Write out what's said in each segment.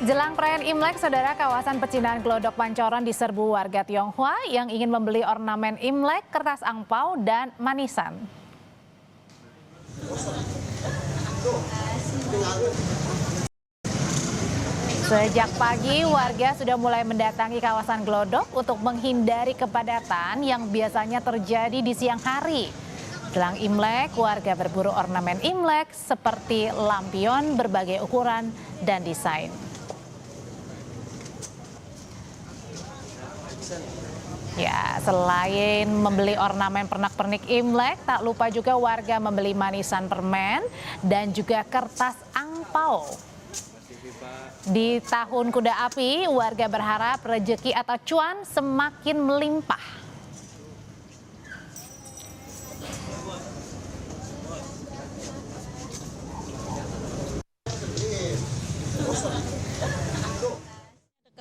Jelang perayaan Imlek, saudara, kawasan pecinan Glodok Pancoran diserbu warga Tionghoa yang ingin membeli ornamen Imlek, kertas angpau, dan manisan. Sejak pagi, warga sudah mulai mendatangi kawasan Glodok untuk menghindari kepadatan yang biasanya terjadi di siang hari. Jelang Imlek, warga berburu ornamen Imlek seperti lampion berbagai ukuran dan desain. Ya, selain membeli ornamen pernak-pernik Imlek, tak lupa juga warga membeli manisan permen dan juga kertas angpau. Di tahun kuda api, warga berharap rezeki atau cuan semakin melimpah.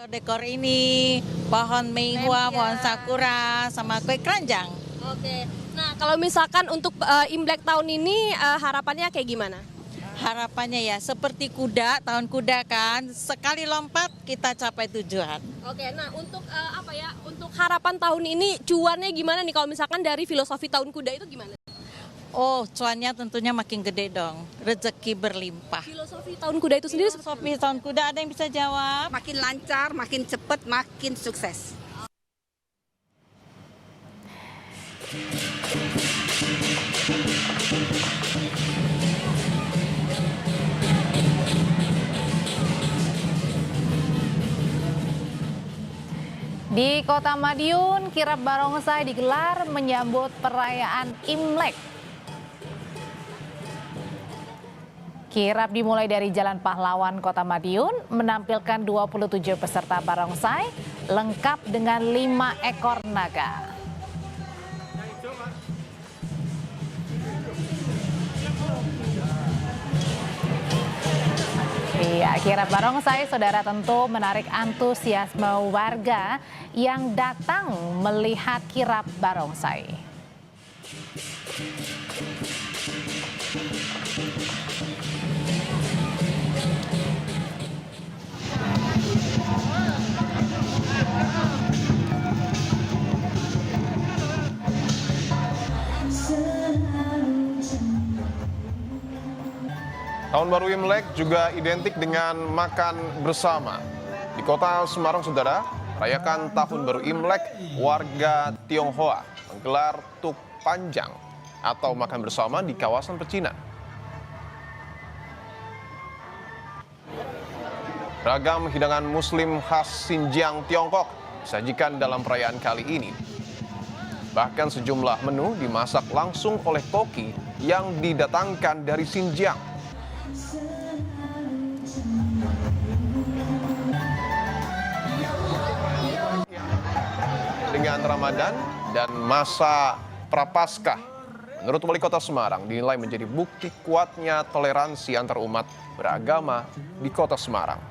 Dekor ini, pohon mehua, pohon sakura, sama kue keranjang. Oke, nah kalau misalkan untuk Imlek tahun ini harapannya kayak gimana? Harapannya ya seperti kuda, tahun kuda kan, sekali lompat kita capai tujuan. Oke, nah untuk untuk harapan tahun ini cuannya gimana nih kalau misalkan dari filosofi tahun kuda itu gimana? Oh, cuannya tentunya makin gede dong, rezeki berlimpah. Filosofi tahun kuda itu sendiri Filosofi tahun kuda ada yang bisa jawab? Makin lancar, makin cepat, makin sukses. Di Kota Madiun, kirap barongsai digelar menyambut perayaan Imlek. Kirap dimulai dari Jalan Pahlawan Kota Madiun, menampilkan 27 peserta barongsai lengkap dengan 5 ekor naga. Iya, kirap barongsai, saudara, tentu menarik antusiasme warga yang datang melihat kirap barongsai. Tahun baru Imlek juga identik dengan makan bersama. Di kota Semarang, saudara, merayakan tahun baru Imlek, warga Tionghoa menggelar tuk panjang atau makan bersama di kawasan pecinan. Beragam hidangan muslim khas Xinjiang, Tiongkok disajikan dalam perayaan kali ini. Bahkan sejumlah menu dimasak langsung oleh koki yang didatangkan dari Xinjiang. Dengan Ramadan dan masa Prapaskah, menurut Wali Kota Semarang dinilai menjadi bukti kuatnya toleransi antar umat beragama di Kota Semarang.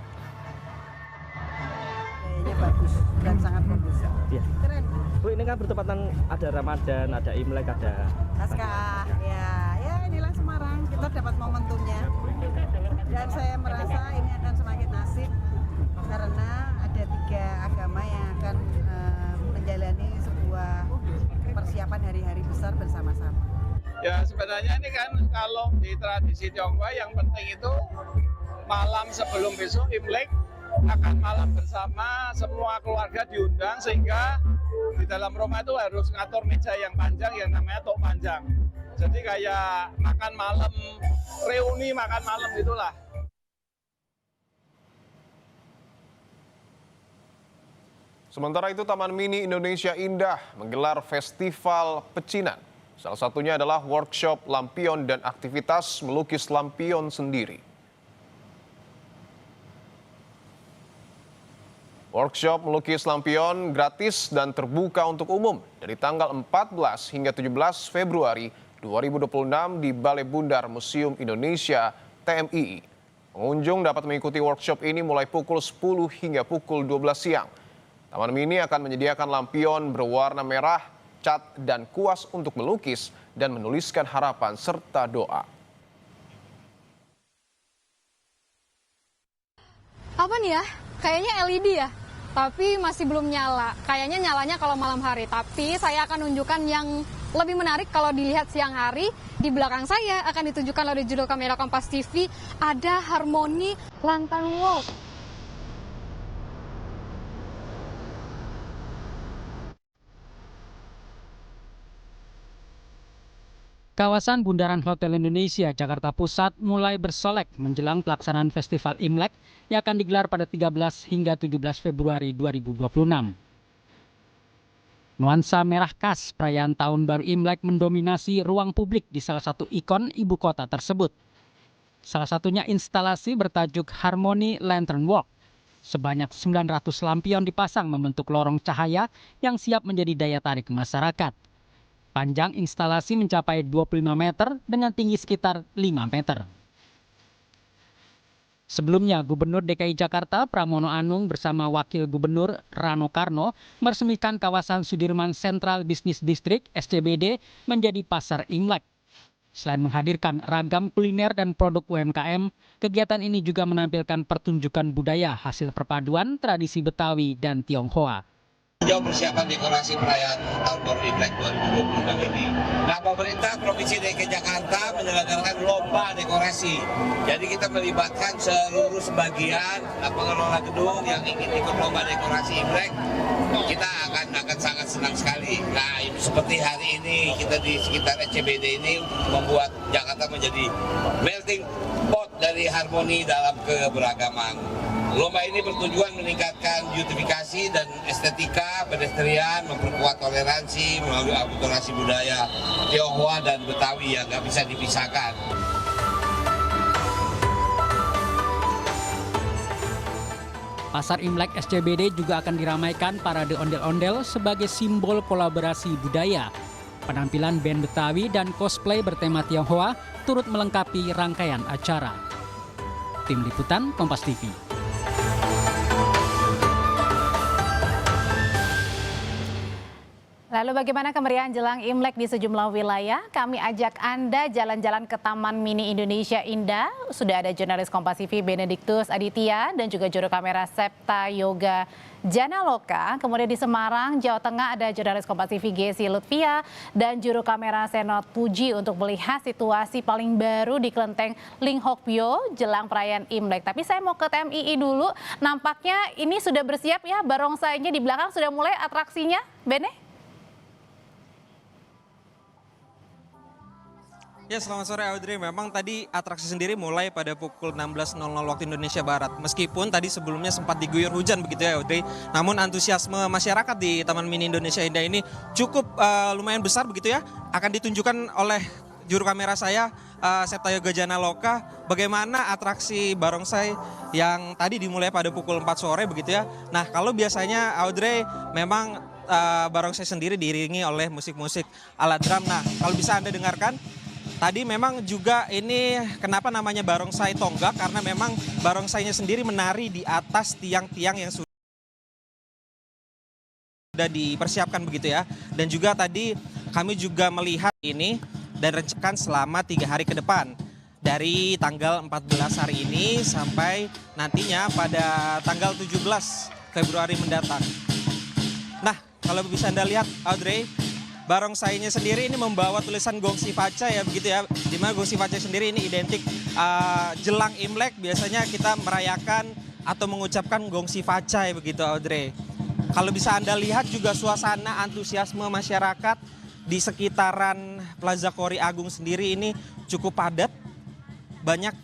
Kayaknya bagus dan sangat bagus. Ya. Keren. Bu, ini kan bertepatan ada Ramadan, ada Imlek, ada Paskah, ya inilah Semarang. Kita dapat momentumnya. Dan saya merasa ini akan semakin asik karena ada 3 agama yang akan menjalani sebuah persiapan hari-hari besar bersama-sama. Ya sebenarnya ini kan kalau di tradisi Tionghoa yang penting itu malam sebelum besok Imlek akan malam bersama, semua keluarga diundang sehingga di dalam rumah itu harus ngatur meja yang panjang yang namanya tok panjang. Jadi kayak makan malam, reuni makan malam itulah. Sementara itu, Taman Mini Indonesia Indah menggelar festival pecinan. Salah satunya adalah workshop lampion dan aktivitas melukis lampion sendiri. Workshop melukis lampion gratis dan terbuka untuk umum dari tanggal 14 hingga 17 Februari 2026 di Balai Bundar Museum Indonesia TMII. Pengunjung dapat mengikuti workshop ini mulai pukul 10 hingga pukul 12 siang. Taman Mini akan menyediakan lampion berwarna merah, cat, dan kuas untuk melukis dan menuliskan harapan serta doa. Apa nih ya? Kayaknya LED ya, tapi masih belum nyala. Kayaknya nyalanya kalau malam hari, tapi saya akan tunjukkan yang lebih menarik kalau dilihat siang hari. Di belakang saya akan ditunjukkan oleh judul kamera Kompas TV, ada Harmony Lantern Walk. Kawasan Bundaran Hotel Indonesia, Jakarta Pusat mulai bersolek menjelang pelaksanaan Festival Imlek yang akan digelar pada 13 hingga 17 Februari 2026. Nuansa merah khas perayaan Tahun Baru Imlek mendominasi ruang publik di salah satu ikon ibu kota tersebut. Salah satunya instalasi bertajuk Harmony Lantern Walk. Sebanyak 900 lampion dipasang membentuk lorong cahaya yang siap menjadi daya tarik masyarakat. Panjang instalasi mencapai 25 meter dengan tinggi sekitar 5 meter. Sebelumnya, Gubernur DKI Jakarta Pramono Anung bersama Wakil Gubernur Rano Karno meresmikan kawasan Sudirman Central Business District (SCBD) menjadi pasar Imlek. Selain menghadirkan ragam kuliner dan produk UMKM, kegiatan ini juga menampilkan pertunjukan budaya hasil perpaduan tradisi Betawi dan Tionghoa. Jauh persiapan dekorasi perayaan Tahun Baru Imlek 2026 ini. Nah, pemerintah Provinsi DKI Jakarta menyelenggarakan lomba dekorasi. Jadi kita melibatkan seluruh sebagian pengelola gedung yang ingin ikut lomba dekorasi Imlek. Kita akan sangat senang sekali. Nah, seperti hari ini kita di sekitar SCBD ini membuat Jakarta menjadi melting pot dari harmoni dalam keberagaman. Lomba ini bertujuan meningkatkan beautifikasi dan estetika pedestrian, memperkuat toleransi melalui akulturasi budaya Tionghoa dan Betawi yang nggak bisa dipisahkan. Pasar Imlek SCBD juga akan diramaikan parade ondel-ondel sebagai simbol kolaborasi budaya. Penampilan band Betawi dan cosplay bertema Tionghoa turut melengkapi rangkaian acara. Tim Liputan Kompas TV. Lalu bagaimana kemeriahan jelang Imlek di sejumlah wilayah? Kami ajak Anda jalan-jalan ke Taman Mini Indonesia Indah. Sudah ada jurnalis Kompas TV Benediktus Aditya dan juga juru kamera Septa Yoga Janaloka. Kemudian di Semarang, Jawa Tengah ada jurnalis Kompas TV Gesi Lutfia dan juru kamera Senot Puji untuk melihat situasi paling baru di Kelenteng Linghokpyo jelang perayaan Imlek. Tapi saya mau ke TMII dulu. Nampaknya ini sudah bersiap ya, barongsainya di belakang sudah mulai atraksinya, Bene? Ya, selamat sore Audrey. Memang tadi atraksi sendiri mulai pada pukul 16.00 waktu Indonesia Barat. Meskipun tadi sebelumnya sempat diguyur hujan begitu ya Audrey. Namun antusiasme masyarakat di Taman Mini Indonesia Indah ini cukup lumayan besar begitu ya. Akan ditunjukkan oleh juru kamera saya, Septa Yoga Janaloka, bagaimana atraksi barongsai yang tadi dimulai pada pukul 4 sore begitu ya. Nah, kalau biasanya Audrey memang barongsai sendiri diiringi oleh musik-musik alat drum. Nah, kalau bisa Anda dengarkan, tadi memang juga ini kenapa namanya barongsai tonggak, karena memang barongsainya sendiri menari di atas tiang-tiang yang sudah dipersiapkan begitu ya. Dan juga tadi kami juga melihat ini dan rencanakan selama 3 hari ke depan. Dari tanggal 14 hari ini sampai nantinya pada tanggal 17 Februari mendatang. Nah, kalau bisa Anda lihat Audrey, barongsainya sendiri ini membawa tulisan Gongsi Faca ya begitu ya. Dimana Gongsi Faca sendiri ini identik jelang Imlek biasanya kita merayakan atau mengucapkan Gongsi Faca ya begitu Audrey. Kalau bisa Anda lihat juga suasana antusiasme masyarakat di sekitaran Plaza Kori Agung sendiri ini cukup padat. Banyak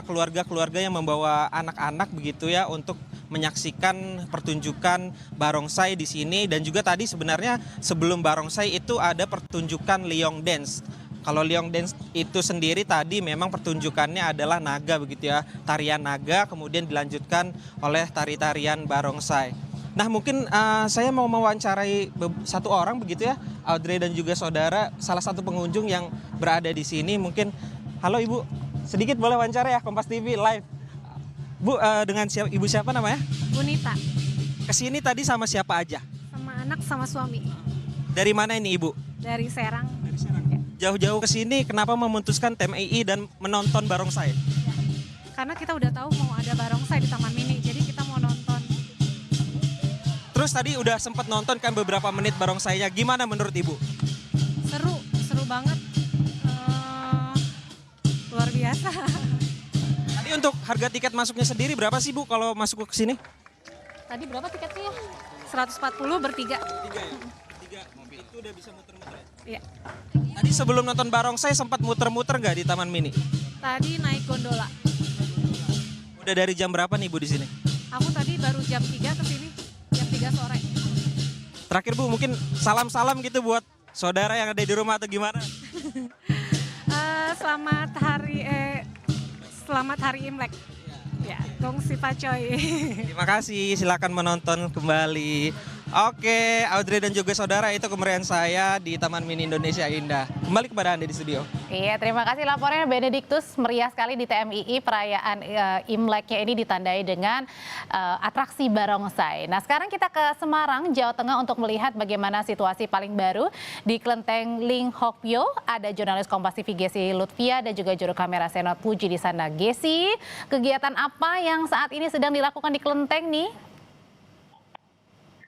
keluarga-keluarga yang membawa anak-anak begitu ya untuk menyaksikan pertunjukan barongsai di sini. Dan juga tadi sebenarnya sebelum barongsai itu ada pertunjukan Liong Dance. Kalau Liong Dance itu sendiri tadi memang pertunjukannya adalah naga begitu ya, tarian naga kemudian dilanjutkan oleh tari-tarian barongsai. Nah, mungkin saya mau mewawancarai satu orang begitu ya, Audrey dan juga saudara, salah satu pengunjung yang berada di sini. Mungkin, halo Ibu, sedikit boleh wawancara ya, Kompas TV live. Bu, dengan Ibu siapa namanya? Bunita. Kesini tadi sama siapa aja? Sama anak sama suami. Dari mana ini Ibu? Dari Serang. Dari Serang. Jauh-jauh ke sini, kenapa memutuskan TMII dan menonton barongsai? Karena kita udah tahu mau ada barongsai di Taman Mini, jadi Terus tadi udah sempat nonton kan beberapa menit barongsainya. Gimana menurut Ibu? Seru banget. Luar biasa. Tadi untuk harga tiket masuknya sendiri berapa sih Bu kalau masuk ke sini? Tadi berapa tiketnya? 140 bertiga. Tiga ya? Tiga, itu udah bisa muter-muter ya? Iya. Tadi sebelum nonton barongsai sempat muter-muter nggak di Taman Mini? Tadi naik gondola. Udah dari jam berapa nih Bu di sini? Aku tadi baru jam 3 ke sini. Jam 3 sore. Terakhir Bu, mungkin salam-salam gitu buat saudara yang ada di rumah atau gimana? Selamat hari Imlek. Ya, Gong Si Pacoy. Terima kasih, silakan menonton kembali. Oke, Audrey dan juga saudara, itu kemeriahan saya di Taman Mini Indonesia Indah. Kembali kepada Anda di studio. Iya, terima kasih laporannya Benediktus. Meriah sekali di TMII, perayaan Imleknya ini ditandai dengan atraksi barongsai. Nah, sekarang kita ke Semarang, Jawa Tengah untuk melihat bagaimana situasi paling baru di Kelenteng Ling Hokpyo. Ada jurnalis Kompas TV Gesi Lutfia dan juga juru kamera Senot Puji di sana. Gesi, kegiatan apa yang saat ini sedang dilakukan di Kelenteng nih?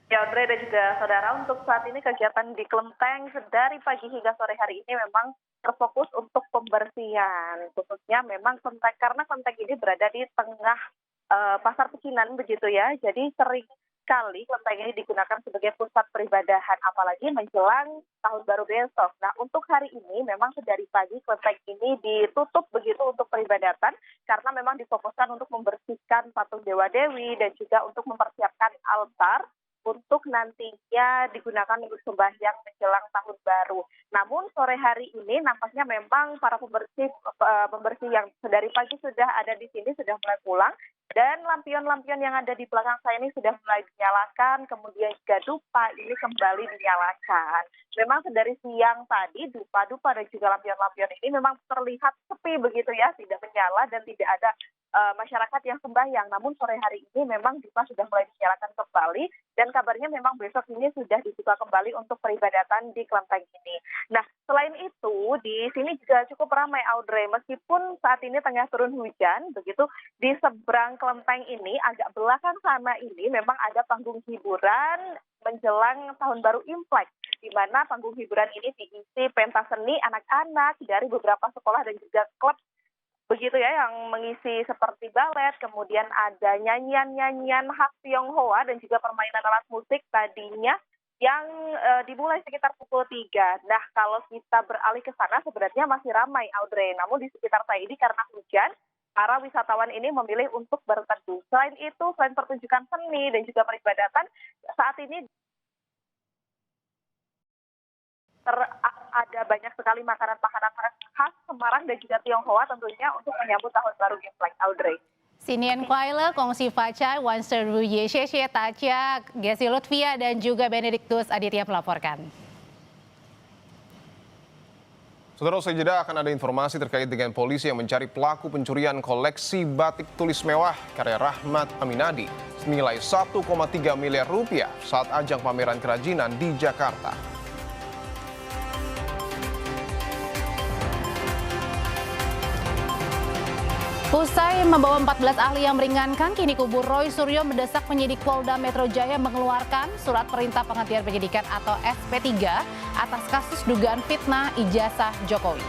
Ya, Audrey dan juga saudara, untuk saat ini kegiatan di Kelenteng dari pagi hingga sore hari ini memang terfokus untuk pembersihan. Khususnya memang karena Kelenteng ini berada di tengah pasar pecinan begitu ya. Jadi sering kali Kelenteng ini digunakan sebagai pusat peribadahan, apalagi menjelang tahun baru besok. Nah, untuk hari ini memang dari pagi Kelenteng ini ditutup begitu untuk peribadatan karena memang difokuskan untuk membersihkan patung Dewa Dewi dan juga untuk mempersiapkan altar untuk nantinya digunakan untuk sembahyang menjelang tahun baru. Namun sore hari ini nampaknya memang para pembersih yang dari pagi sudah ada di sini sudah mulai pulang dan lampion-lampion yang ada di belakang saya ini sudah mulai dinyalakan, kemudian juga dupa ini kembali dinyalakan. Memang dari siang tadi dupa-dupa dan juga lampion-lampion ini memang terlihat sepi begitu ya, tidak menyala dan tidak ada masyarakat yang sembahyang. Namun sore hari ini memang dupa sudah mulai dinyalakan kembali dan kabarnya memang besok ini sudah dibuka kembali untuk peribadatan di Kelenteng ini. Nah, selain itu di sini juga cukup ramai, Audrey, meskipun saat ini tengah turun hujan begitu, di seberang Kelenteng ini agak belakang sana ini memang ada panggung hiburan menjelang tahun baru Imlek, di mana panggung hiburan ini diisi pentas seni anak-anak dari beberapa sekolah dan juga klub begitu ya, yang mengisi seperti balet, kemudian ada nyanyian-nyanyian khas Tionghoa dan juga permainan alat musik tadinya yang dimulai sekitar pukul 3. Nah, kalau kita beralih ke sana sebenarnya masih ramai, Audrey. Namun di sekitar saya ini karena hujan, para wisatawan ini memilih untuk berteduh. Selain itu, selain pertunjukan seni dan juga peribadatan, saat ini ada banyak sekali makanan-makanan khas Semarang dan juga Tionghoa tentunya untuk menyambut tahun baru Imlek, Audrey. Sinien Kuaile, Kongsi Facai, Wanster Ruye, Sheshe Tacha, Gesi Lutfia dan juga Benediktus Aditya melaporkan. Saudara, usai jeda akan ada informasi terkait dengan polisi yang mencari pelaku pencurian koleksi batik tulis mewah karya Rahmat Aminadi senilai 1,3 miliar rupiah saat ajang pameran kerajinan di Jakarta. Usai membawa 14 ahli yang meringankan, kini kubu Roy Suryo mendesak penyidik Polda Metro Jaya mengeluarkan surat perintah penghentian penyidikan atau SP3 atas kasus dugaan fitnah ijazah Jokowi.